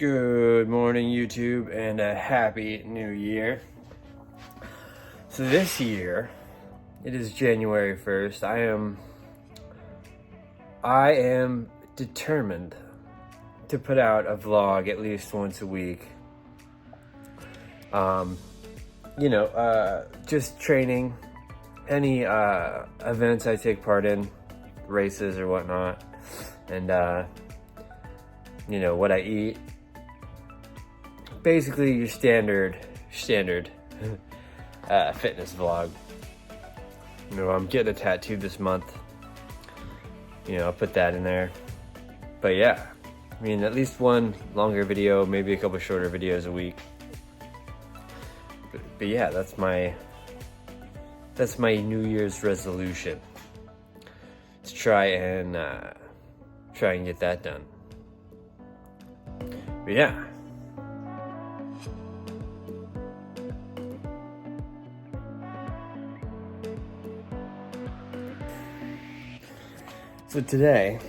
Good morning, YouTube, and a happy new year. So this year, it is January 1st. I am determined to put out a vlog at least once a week. Just training, any events I take part in, races or whatnot, and what I eat. Basically your standard fitness vlog. I'm getting a tattoo this month. I'll put that in there. But yeah, at least one longer video, maybe a couple shorter videos a week. But yeah, that's my New Year's resolution. To try and get that done. But yeah. So today,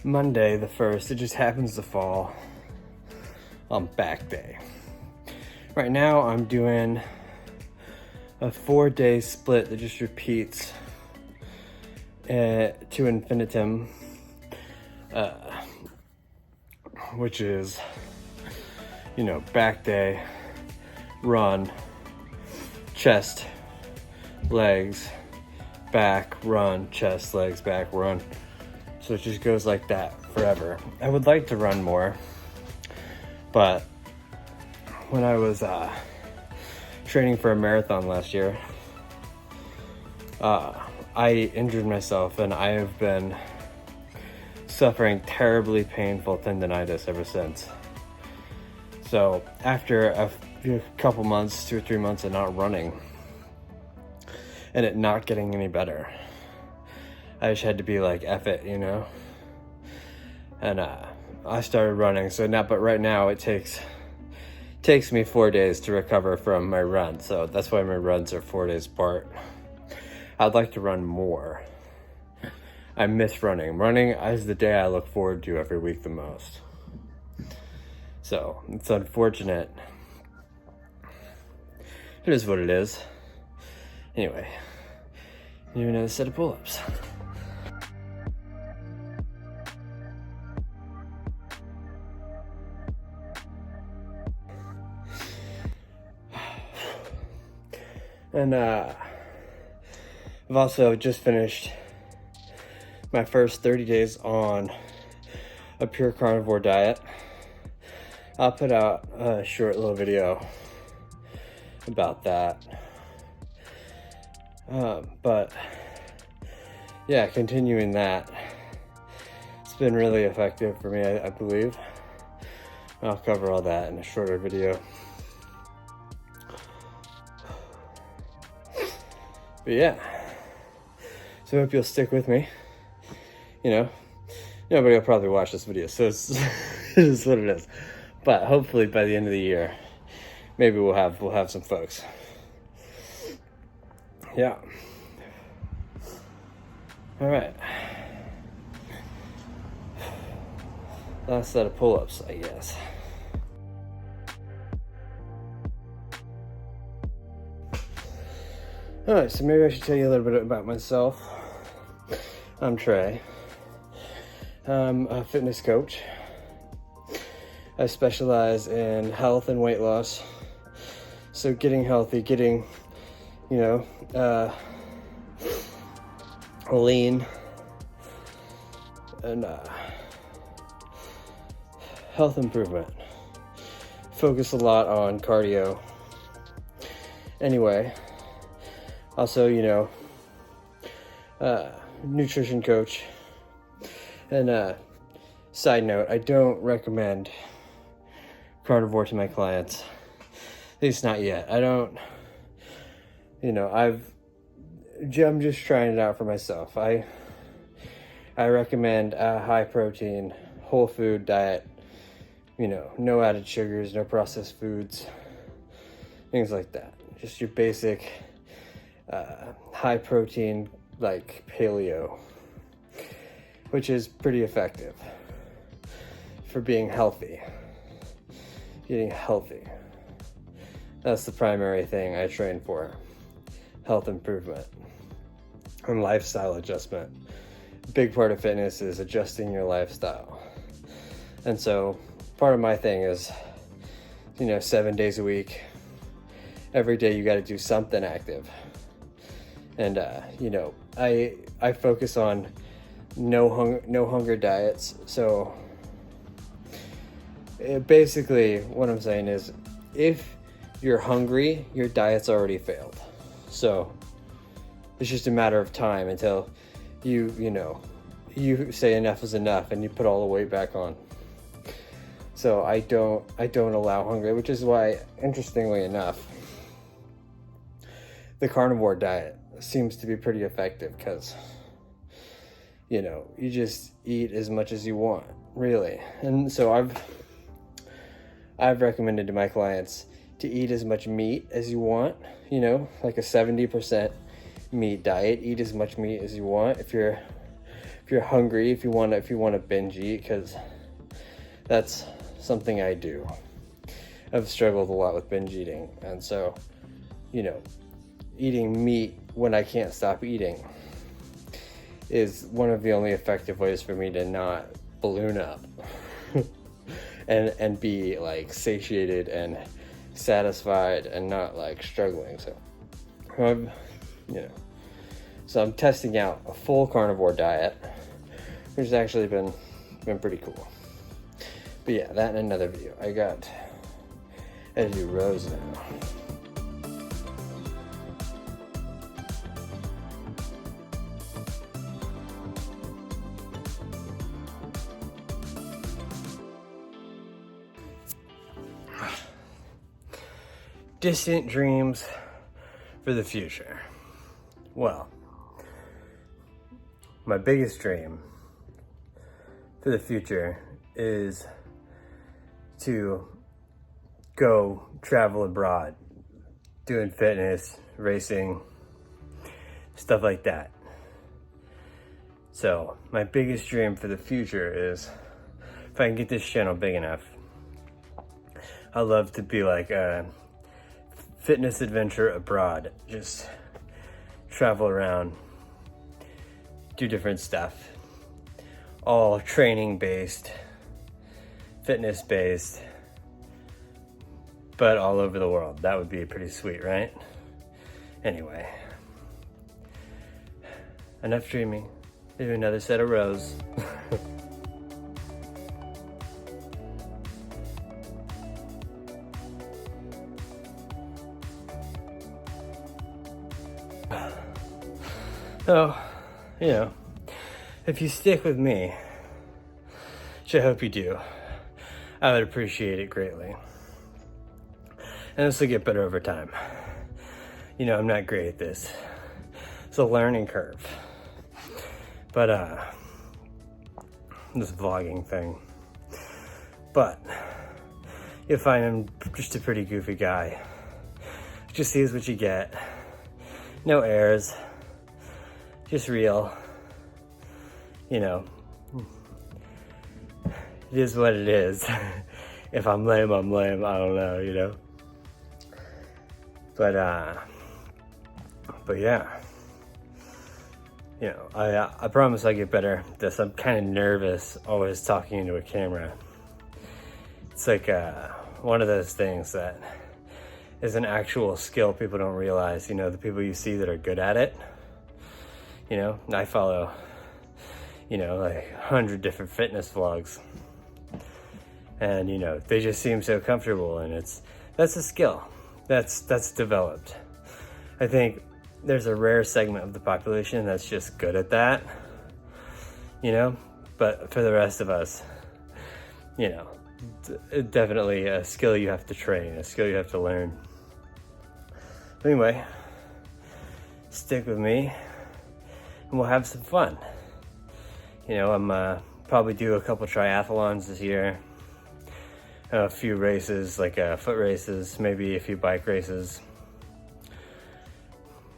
Monday the 1st, it just happens to fall on back day. Right now I'm doing a 4-day split that just repeats to infinitum, which is, back day, run, chest, legs, back, run, chest, legs, back, run. So it just goes like that forever. I would like to run more, but when I was training for a marathon last year, I injured myself and I have been suffering terribly painful tendonitis ever since. So after a couple months, 2 or 3 months of not running, and it not getting any better, I just had to be like, F it, and I started running. But right now it takes me 4 days to recover from my run, so that's why my runs are 4 days apart. I'd like to run more. I miss running. Running is the day I look forward to every week the most. So it's unfortunate. It is what it is. Anyway, do another set of pull-ups. And I've also just finished my first 30 days on a pure carnivore diet. I'll put out a short little video about that. But yeah, continuing that, it's been really effective for me, I believe. I'll cover all that in a shorter video. But yeah, so I hope you'll stick with me. Nobody will probably watch this video, so it is what it is. But hopefully by the end of the year, maybe we'll have some folks. Yeah. All right. Last set of pull-ups, I guess. All right, so maybe I should tell you a little bit about myself. I'm Trey. I'm a fitness coach. I specialize in health and weight loss. So getting healthy, getting lean, and health improvement. Focus a lot on cardio. Anyway, also, nutrition coach. And side note, I don't recommend carnivore to my clients. At least not yet. I don't, I'm just trying it out for myself. I recommend a high protein, whole food diet, no added sugars, no processed foods, things like that. Just your basic high protein, like paleo, which is pretty effective for being healthy. eating healthy. That's the primary thing I train for. Health improvement and lifestyle adjustment. A big part of fitness is adjusting your lifestyle. And so part of my thing is, 7 days a week, every day you got to do something active. And, I focus on no hunger diets. So basically what I'm saying is, if you're hungry, your diet's already failed. So it's just a matter of time until you say enough is enough and you put all the weight back on. So I don't allow hunger, which is why, interestingly enough, the carnivore diet seems to be pretty effective, because you just eat as much as you want, really. And so I've recommended to my clients to eat as much meat as you want, like a 70% meat diet. Eat as much meat as you want. If you're hungry, if you want to binge eat, because that's something I do. I've struggled a lot with binge eating, and so eating meat when I can't stop eating is one of the only effective ways for me to not balloon up and be like satiated and satisfied and not like struggling. So so I'm testing out a full carnivore diet, which has actually been pretty cool. But yeah, that in another video. I got to do rows now. Distant dreams for the future. Well, my biggest dream for the future is to go travel abroad, doing fitness, racing, stuff like that. So my biggest dream for the future is, if I can get this channel big enough, I'd love to be like a fitness adventure abroad. Just travel around, do different stuff, all training based, fitness based, but all over the world. That would be pretty sweet, right? Anyway, enough dreaming. Do another set of rows. So, if you stick with me, which I hope you do, I would appreciate it greatly. And this will get better over time. I'm not great at this. It's a learning curve. But, this vlogging thing. But, you'll find I'm just a pretty goofy guy. Just sees what you get. No airs. Just real. It is what it is. If I'm lame, I'm lame. I don't know, But yeah. I promise I'll get better at this. I'm kind of nervous always talking into a camera. It's like one of those things that is an actual skill people don't realize. The people you see that are good at it. I follow, like 100 different fitness vlogs. And, they just seem so comfortable, and that's a skill. That's developed. I think there's a rare segment of the population that's just good at that, but for the rest of us, definitely a skill you have to train, a skill you have to learn. Anyway, stick with me and we'll have some fun. I'm probably do a couple triathlons this year, a few races, like foot races, maybe a few bike races.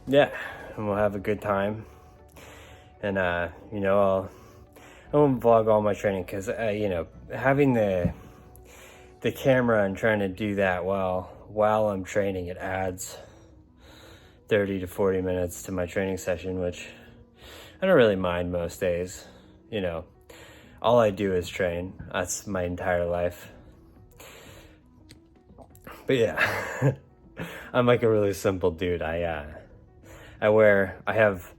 Yeah, and we'll have a good time. And I won't vlog all my training, because having the the camera and trying to do that while I'm training, it adds 30 to 40 minutes to my training session, which I don't really mind most days. You know, all I do is train. That's my entire life. But yeah, I'm like a really simple dude. I have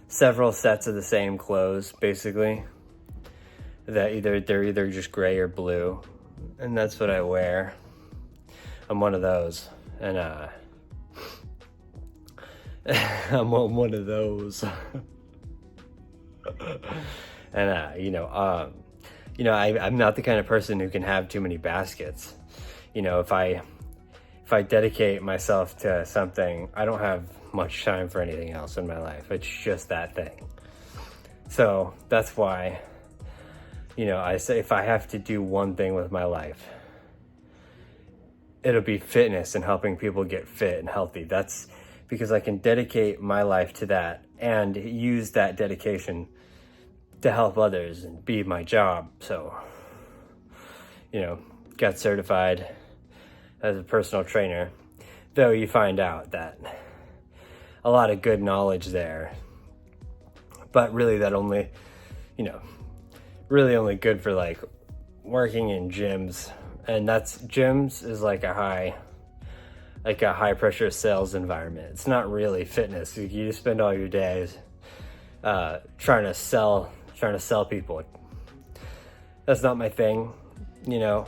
several sets of the same clothes, basically, that they're either just gray or blue, and that's what I wear. I'm one of those, and I'm one of those. And I'm not the kind of person who can have too many baskets. You know, if I dedicate myself to something, I don't have much time for anything else in my life. It's just that thing. So that's why, you know, I say if I have to do one thing with my life, it'll be fitness and helping people get fit and healthy. That's because I can dedicate my life to that and use that dedication to help others and be my job. So, you know, got certified as a personal trainer, though you find out that a lot of good knowledge there, but really that only, you know, really only good for like working in gyms. And gyms is like a high pressure sales environment. It's not really fitness. You spend all your days trying to sell people. That's not my thing. You know,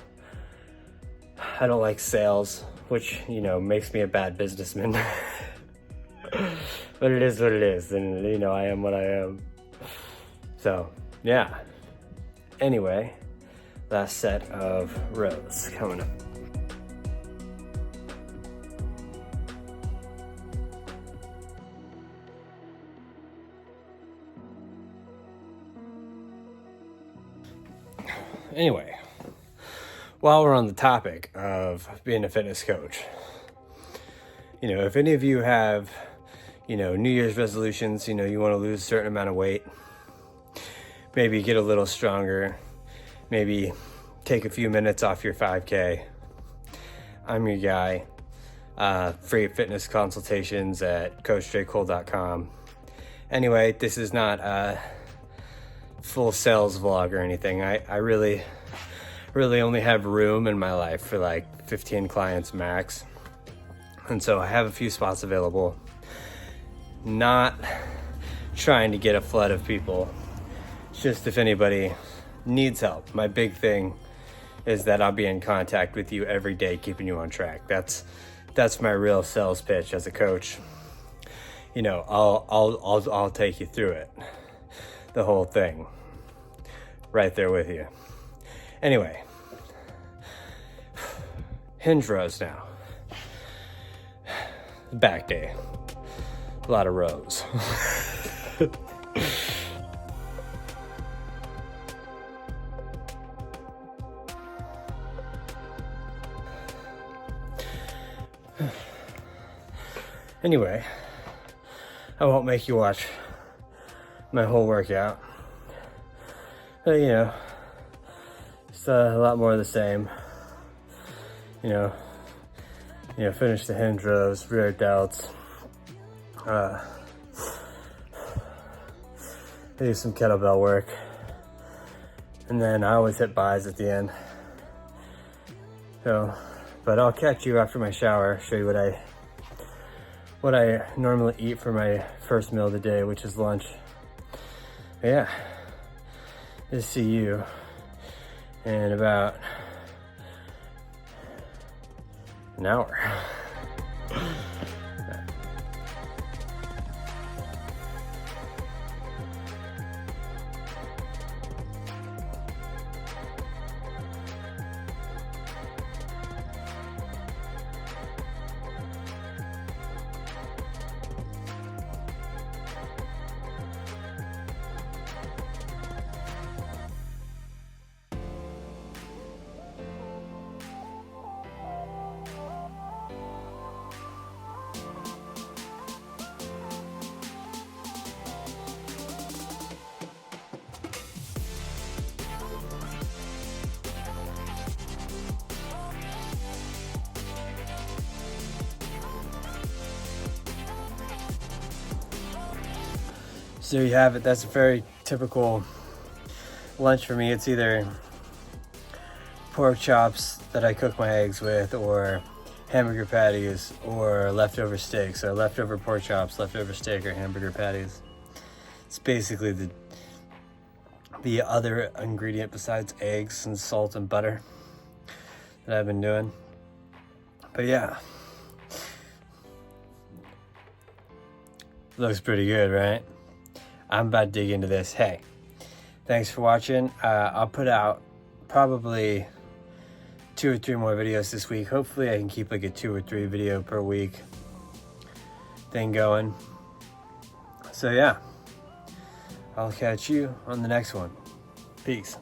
I don't like sales, which, you know, makes me a bad businessman. But it is what it is, and you know, I am what I am. So yeah, anyway, last set of rows coming up. Anyway, while we're on the topic of being a fitness coach, you know, if any of you have, you know, New Year's resolutions, you know, you want to lose a certain amount of weight, maybe get a little stronger, maybe take a few minutes off your 5K, I'm your guy. Free fitness consultations at coachjcole.com. Anyway, this is not a full sales vlog or anything. I really only have room in my life for like 15 clients max. And so I have a few spots available. Not trying to get a flood of people. It's just if anybody needs help. My big thing is that I'll be in contact with you every day, keeping you on track. That's my real sales pitch as a coach. You know, I'll take you through it. The whole thing. Right there with you. Anyway. Hinge rows now. Back day. A lot of rows. Anyway, I won't make you watch my whole workout. But, you know, it's a lot more of the same. You know, finish the hinge rows, rear delts. Do some kettlebell work. And then I always hit buys at the end. So, but I'll catch you after my shower, show you what I normally eat for my first meal of the day, which is lunch. But yeah, just see you in about an hour. So there you have it. That's a very typical lunch for me. It's either pork chops that I cook my eggs with, or hamburger patties, or leftover steak. So leftover pork chops, leftover steak, or hamburger patties. It's basically the other ingredient besides eggs and salt and butter that I've been doing. But yeah, looks pretty good, right? I'm about to dig into this. Hey, thanks for watching. I'll put out probably 2 or 3 more videos this week. Hopefully I can keep like a 2 or 3 video per week thing going. So yeah, I'll catch you on the next one. Peace.